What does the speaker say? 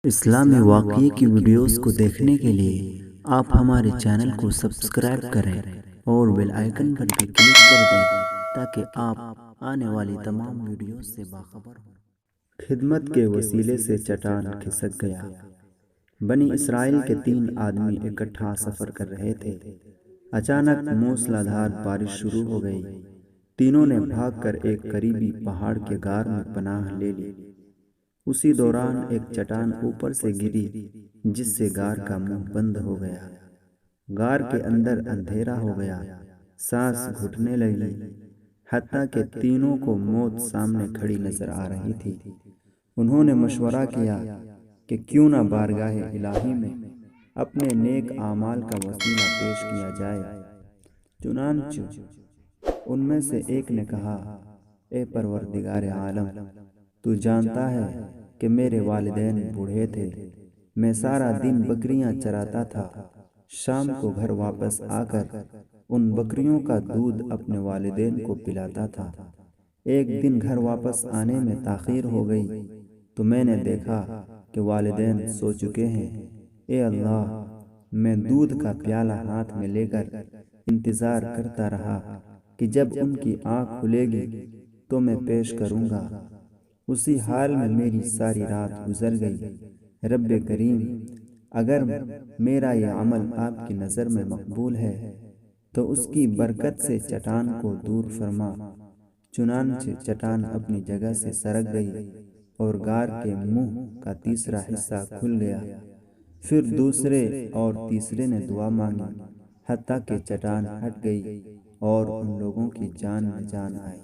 اسلامی واقعے کی ویڈیوز کو دیکھنے کے لیے آپ ہمارے چینل کو سبسکرائب کریں اور بیل آئیکن پر بھی کلک کر دیں تاکہ آپ آنے والی تمام ویڈیوز سے باخبر ہوں۔ خدمت کے وسیلے سے چٹان کھسک گیا۔ بنی اسرائیل کے 3 آدمی اکٹھا سفر کر رہے تھے۔ اچانک موسلا دھار بارش شروع ہو گئی۔ تینوں نے بھاگ کر ایک قریبی پہاڑ کے غار میں پناہ لے لی۔ اسی دوران ایک چٹان اوپر سے گری جس سے غار کا منہ بند ہو گیا۔ غار کے اندر اندھیرا ہو گیا، سانس گھٹنے لگی، حتیٰ کہ تینوں کو موت سامنے کھڑی نظر آ رہی تھی۔ انہوں نے مشورہ کیا کہ کیوں نہ بارگاہ الہی میں اپنے نیک اعمال کا وسیلہ پیش کیا جائے۔ چنانچہ ان میں سے ایک نے کہا، اے پروردگار عالم، تو جانتا ہے کہ میرے والدین بوڑھے تھے۔ میں سارا دن بکریاں چراتا تھا۔ شام کو گھر واپس آ کر ان بکریوں کا دودھ اپنے والدین کو پلاتا تھا۔ ایک دن گھر واپس آنے میں تاخیر ہو گئی تو میں نے دیکھا کہ والدین سو چکے ہیں۔ اے اللہ، میں دودھ کا پیالہ ہاتھ میں لے کر انتظار کرتا رہا کہ جب ان کی آنکھ کھلے گی تو میں پیش کروں گا۔ اسی حال میں میری ساری رات گزر گئی۔ رب کریم، اگر میرا یہ عمل آپ کی نظر میں مقبول ہے تو اس کی برکت سے چٹان کو دور فرما۔ چنانچہ چٹان اپنی جگہ سے سرک گئی اور غار کے منہ کا تیسرا حصہ کھل گیا۔ پھر دوسرے اور تیسرے نے دعا مانگی، حتیٰ کہ چٹان ہٹ گئی اور ان لوگوں کی جان میں جان آئی۔